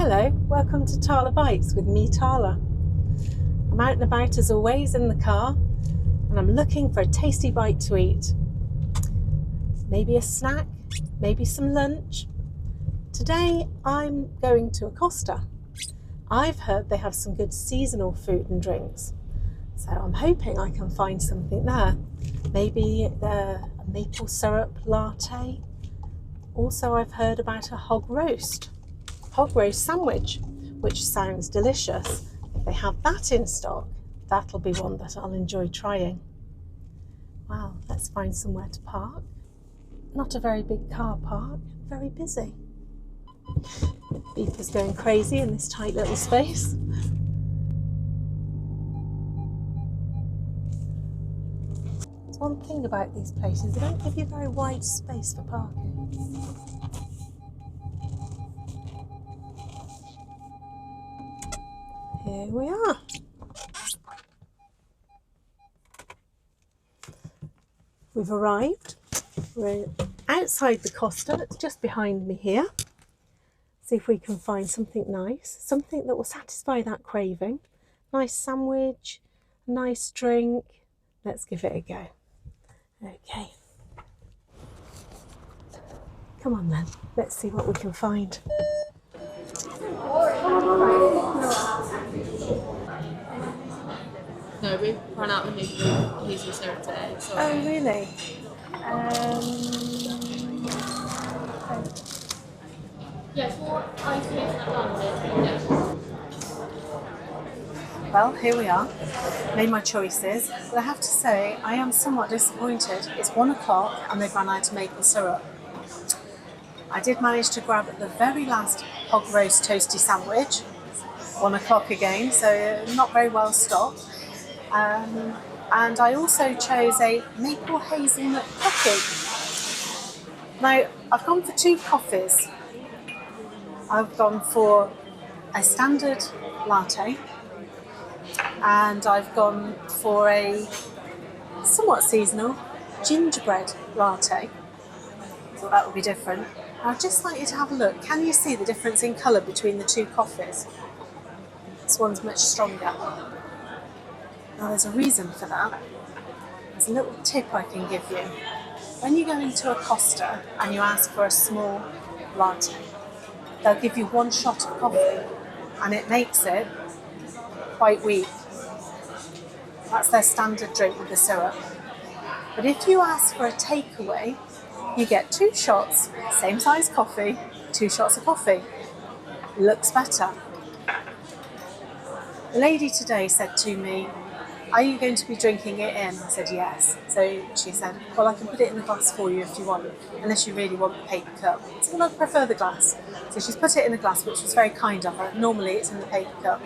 Hello, welcome to Tala Bites with me, Tala. I'm out and about as always in the car and I'm looking for a tasty bite to eat. Maybe a snack, maybe some lunch. Today I'm going to a Costa. I've heard they have some good seasonal food and drinks, so I'm hoping I can find something there. Maybe a maple syrup latte. Also, I've heard about a hog roast sandwich, which sounds delicious. If they have that in stock, that'll be one that I'll enjoy trying. Wow, let's find somewhere to park. Not a very big car park, very busy. Beeper's going crazy in this tight little space. There's one thing about these places, they don't give you very wide space for parking. Here we are. We've arrived. We're outside the Costa. It's just behind me here. See if we can find something nice, something that will satisfy that craving. Nice sandwich, a nice drink. Let's give it a go. Okay. Come on then, let's see what we can find. No, we've run out of Maple Hazelnut Cookie today. So. Oh, really? Yeah, 4 ice creams and latte. Well, here we are. Made my choices, but I have to say I am somewhat disappointed. It's 1 o'clock and they've run out of maple syrup. I did manage to grab the very last Hog Roast Toastie sandwich. 1 o'clock again, so not very well stocked. And I also chose a Maple Hazelnut Cookie. Now, I've gone for 2 coffees. I've gone for a standard latte and I've gone for a somewhat seasonal gingerbread latte. So that will be different. I'd just like you to have a look. Can you see the difference in colour between the 2 coffees? This one's much stronger. Now there's a reason for that. There's a little tip I can give you. When you go into a Costa and you ask for a small latte, they'll give you 1 shot of coffee and it makes it quite weak. That's their standard drink with the syrup. But if you ask for a takeaway, you get 2 shots, same size coffee, 2 shots of coffee. Looks better. The lady today said to me, "Are you going to be drinking it in?" I said yes. So she said, "Well, I can put it in the glass for you if you want, unless you really want the paper cup." I said, "Well, I prefer the glass." So she's put it in the glass, which was very kind of her. Normally it's in the paper cup.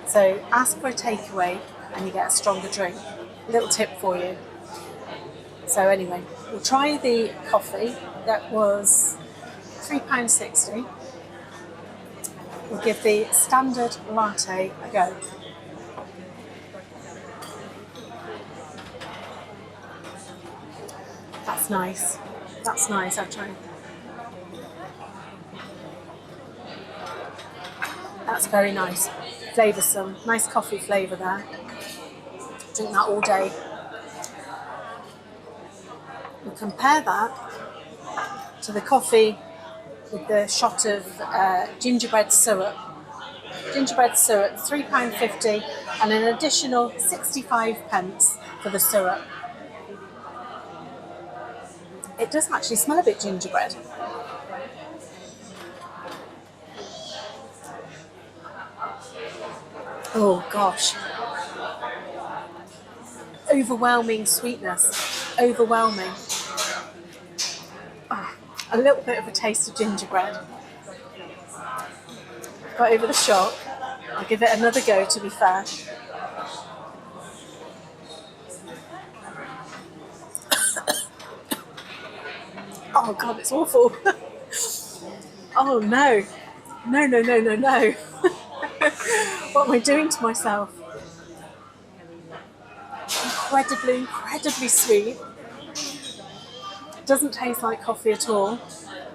So ask for a takeaway and you get a stronger drink. A little tip for you. So anyway, we'll try the coffee. That was £3.60. We'll give the standard latte a go. That's nice. That's nice, I'll try. That's very nice. Flavoursome. Nice coffee flavour there. Drink that all day. We'll compare that to the coffee with the shot of gingerbread syrup. Gingerbread syrup, £3.50 and an additional 65p for the syrup. It does actually smell a bit gingerbread. Oh gosh. Overwhelming sweetness. Overwhelming. Oh, a little bit of a taste of gingerbread. Got over the shock. I'll give it another go to be fair. Oh God, it's awful. Oh no. No, no, no, no, no. What am I doing to myself? Incredibly, incredibly sweet. It doesn't taste like coffee at all.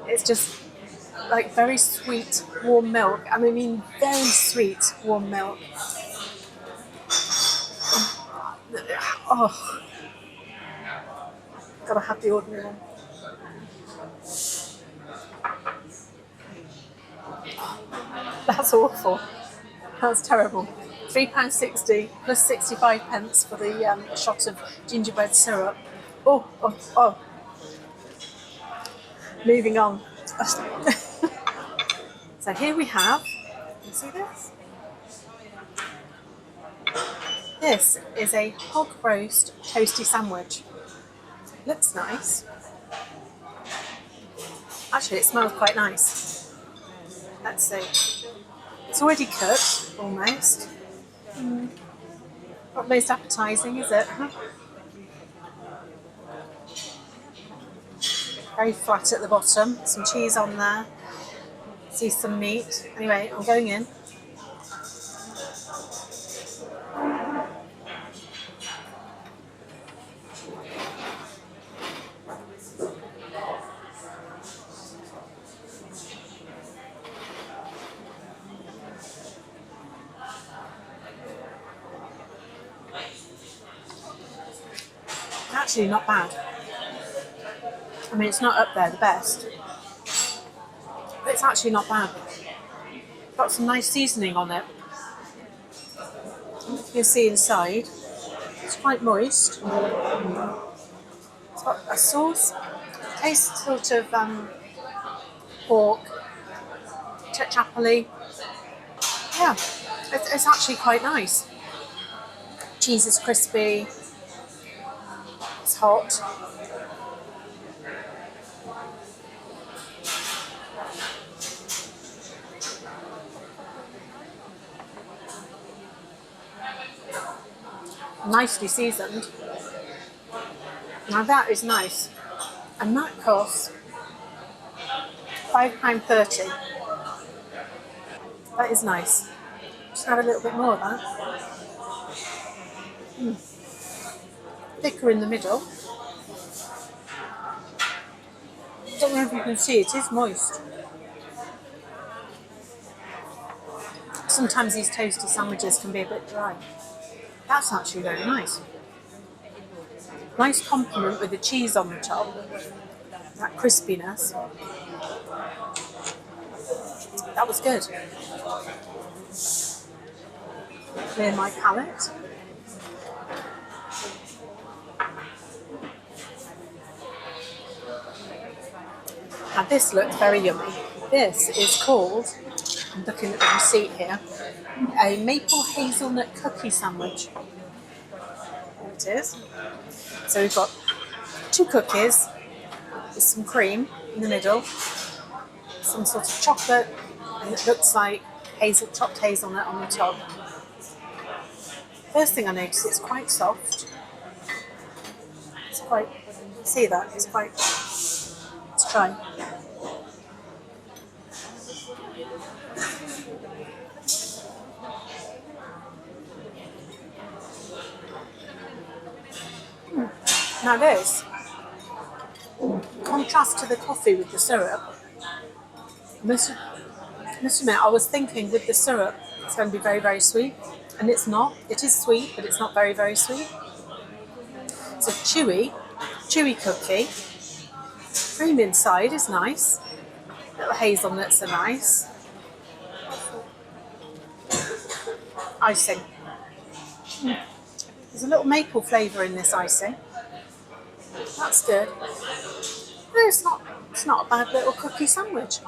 It's just like very sweet warm milk, and I mean very sweet warm milk. Oh, gotta have the ordinary one. That's awful. That's terrible. £3.60 plus 65p for the shot of gingerbread syrup. Oh, oh, oh. Moving on. So here we have, can you see this? This is a hog roast toastie sandwich. Looks nice. Actually, it smells quite nice. Let's see. It's already cooked, almost. Not most appetising, is it? Very flat at the bottom. Some cheese on there. See some meat. Anyway, I'm going in. Actually, not bad. I mean, it's not up there the best, but it's actually not bad. Got some nice seasoning on it. You can see inside. It's quite moist. It's got a sauce. Tastes sort of pork, chapelly. Yeah, it's actually quite nice. Cheese is crispy. It's hot. Nicely seasoned. Now that is nice. And that costs £5.30. That is nice. Just have a little bit more of that. Thicker in the middle. Don't know if you can see, it is moist. Sometimes these toasty sandwiches can be a bit dry. That's actually very nice. Nice compliment with the cheese on the top. That crispiness. That was good. Clear my palate. Now this looks very yummy. This is called, I'm looking at the receipt here, a Maple Hazelnut Cookie Sandwich. There it is. So we've got 2 cookies with some cream in the middle, some sort of chocolate, and it looks like chopped hazelnut on the top. First thing I notice, it's quite soft. It's quite, see that? It's quite, let's try. Now this, contrast to the coffee with the syrup. I must admit, I was thinking with the syrup it's going to be very, very sweet, and it's not. It is sweet, but it's not very, very sweet. It's a chewy cookie. Cream inside is nice. Little hazelnuts are nice. Icing. There's a little maple flavour in this icing. That's good. No, it's not a bad little cookie sandwich.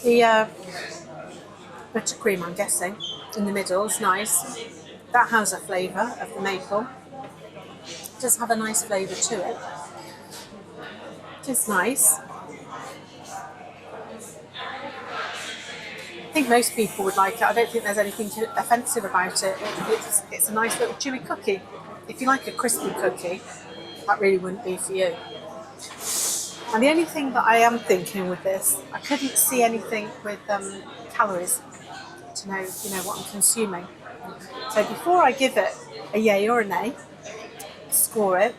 The buttercream, I'm guessing, in the middle is nice. That has a flavour of the maple. It does have a nice flavour to it. It is nice. I think most people would like it. I don't think there's anything offensive about it. It's a nice little chewy cookie. If you like a crispy cookie, that really wouldn't be for you. And the only thing that I am thinking with this, I couldn't see anything with calories. to know, what I'm consuming. So before I give it a yay or a nay, score it,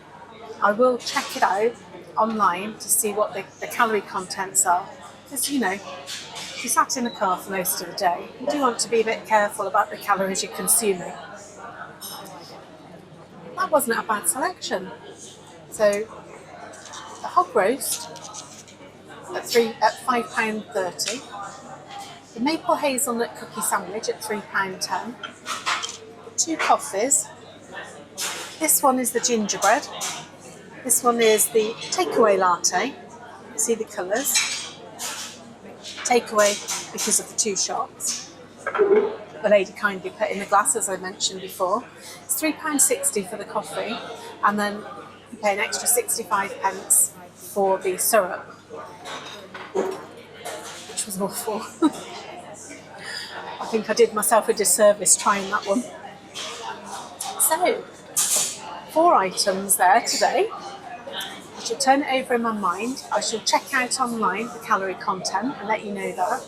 I will check it out online to see what the calorie contents are. Because, if you sat in the car for most of the day, you do want to be a bit careful about the calories you're consuming. That wasn't a bad selection. So the hog roast at £5.30, the Maple Hazelnut Cookie Sandwich at £3.10, the 2 coffees. This one is the gingerbread. This one is the takeaway latte. See the colours. Takeaway because of the 2 shots. The lady kindly put in the glass, as I mentioned before. It's £3.60 for the coffee, and then you pay an extra 65p for the syrup, which was awful. I think I did myself a disservice trying that one. So, 4 items there today. I shall turn it over in my mind. I shall check out online the calorie content and let you know that.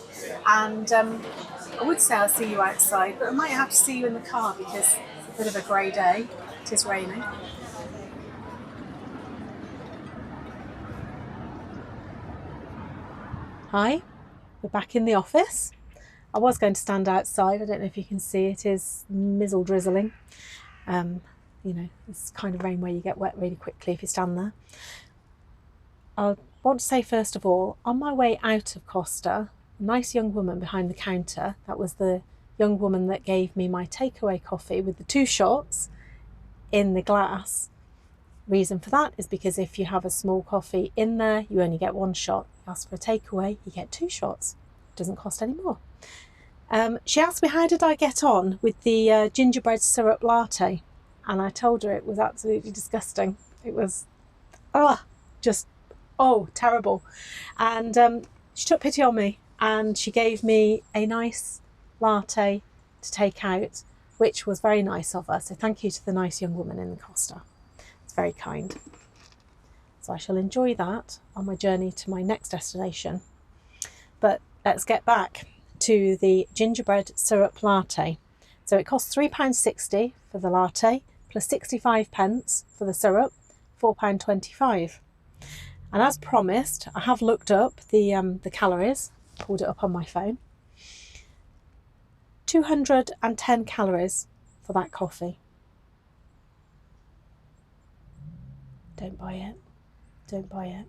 And I would say I'll see you outside, but I might have to see you in the car because it's a bit of a grey day. It is raining. Hi, we're back in the office. I was going to stand outside. I don't know if you can see, it is mizzle drizzling. It's kind of rain where you get wet really quickly if you stand there. I want to say first of all, on my way out of Costa, a nice young woman behind the counter, that was the young woman that gave me my takeaway coffee with the 2 shots in the glass. Reason for that is because if you have a small coffee in there, you only get 1 shot. You ask for a takeaway, you get 2 shots. It doesn't cost any more. She asked me how did I get on with the gingerbread syrup latte, and I told her it was absolutely disgusting. It was terrible. And she took pity on me and she gave me a nice latte to take out, which was very nice of her. So thank you to the nice young woman in the Costa. It's very kind. So I shall enjoy that on my journey to my next destination. But let's get back to the gingerbread syrup latte. So it costs £3.60 for the latte plus 65p for the syrup, £4.25. And as promised, I have looked up the calories, pulled it up on my phone. 210 calories for that coffee. Don't buy it. Don't buy it.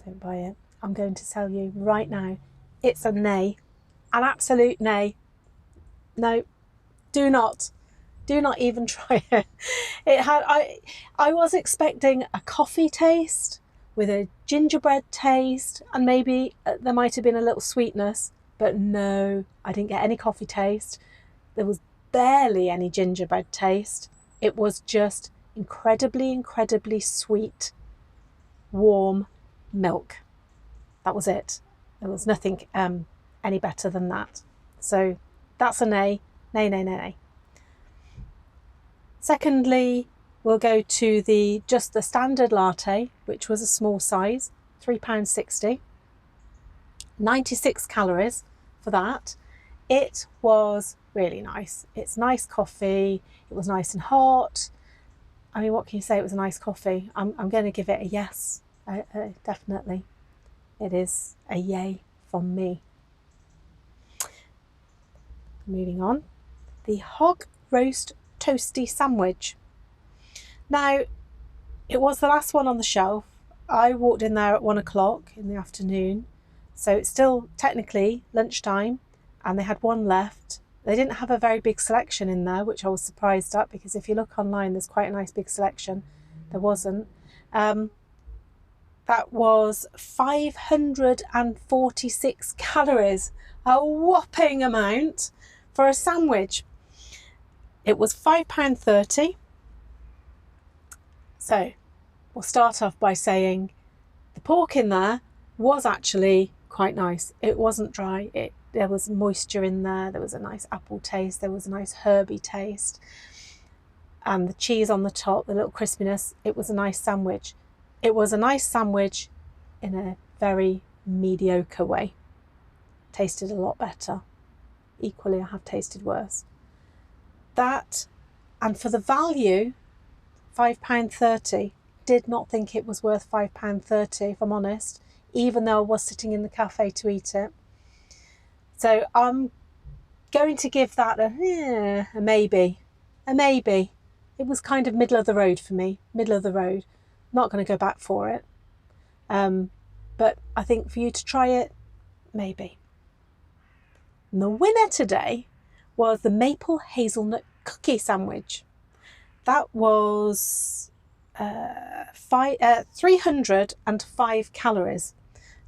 Don't buy it. I'm going to tell you right now, it's a nay. An absolute nay. No, do not. Do not even try it. I was expecting a coffee taste with a gingerbread taste, and maybe there might have been a little sweetness, but no, I didn't get any coffee taste. There was barely any gingerbread taste. It was just incredibly sweet, warm milk. That was it. There was nothing any better than that. So that's a nay. Nay, nay, nay, nay. Secondly, we'll go to just the standard latte, which was a small size, £3.60. 96 calories for that. It was really nice. It's nice coffee. It was nice and hot. I mean, what can you say? It was a nice coffee. I'm going to give it a yes, definitely. It is a yay from me. Moving on, the Hog Roast Toastie Sandwich. Now, it was the last one on the shelf. I walked in there at 1 o'clock in the afternoon, so it's still technically lunchtime, and they had one left. They didn't have a very big selection in there, which I was surprised at, because if you look online, there's quite a nice big selection. There wasn't. That was 546 calories, a whopping amount for a sandwich. It was £5.30. So we'll start off by saying the pork in there was actually quite nice. It wasn't dry. There was moisture in there. There was a nice apple taste. There was a nice herby taste. And the cheese on the top, the little crispiness. It was a nice sandwich. It was a nice sandwich in a very mediocre way. Tasted a lot better. equally I have tasted worse. That, and for the value, £5.30, did not think it was worth £5.30, if I'm honest, even though I was sitting in the cafe to eat it. So I'm going to give that a maybe. A maybe. It was kind of middle of the road for me, middle of the road. Not going to go back for it. But I think for you to try it, maybe. And the winner today was the Maple Hazelnut Cookie Sandwich. That was 305 calories.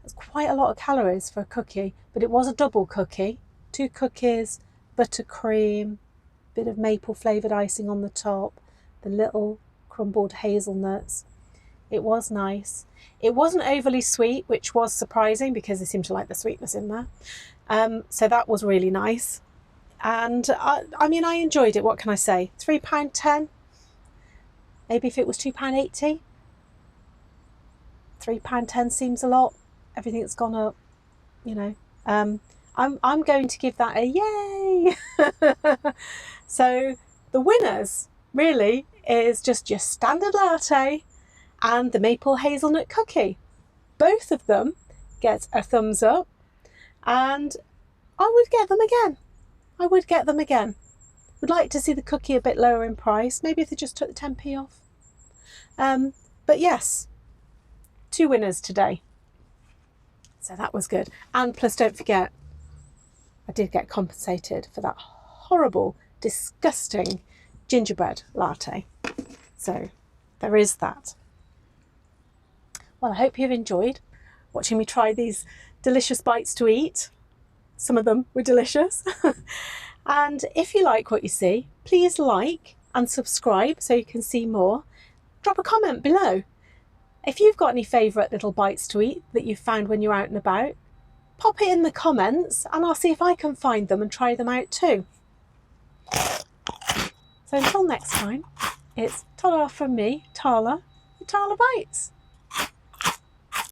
That's quite a lot of calories for a cookie, but it was a double cookie. 2 cookies, buttercream, bit of maple flavoured icing on the top, the little crumbled hazelnuts. It was nice. It wasn't overly sweet, which was surprising because they seem to like the sweetness in there. So that was really nice. And I mean, I enjoyed it. What can I say? £3.10. Maybe if it was £2.80. £3.10 seems a lot. Everything's gone up, you know. I'm going to give that a yay. So the winners really is just your standard latte and the maple hazelnut cookie. Both of them get a thumbs up, and I would get them again. I would get them again. Would like to see the cookie a bit lower in price. Maybe if they just took the 10p off. But yes, 2 winners today. So that was good. And plus, don't forget, I did get compensated for that horrible, disgusting gingerbread latte. So there is that. Well, I hope you've enjoyed watching me try these delicious bites to eat. Some of them were delicious. And if you like what you see, please like and subscribe so you can see more. Drop a comment below. If you've got any favourite little bites to eat that you've found when you're out and about, pop it in the comments and I'll see if I can find them and try them out too. So until next time, it's ta-da from me, Tala, the Tala Bites.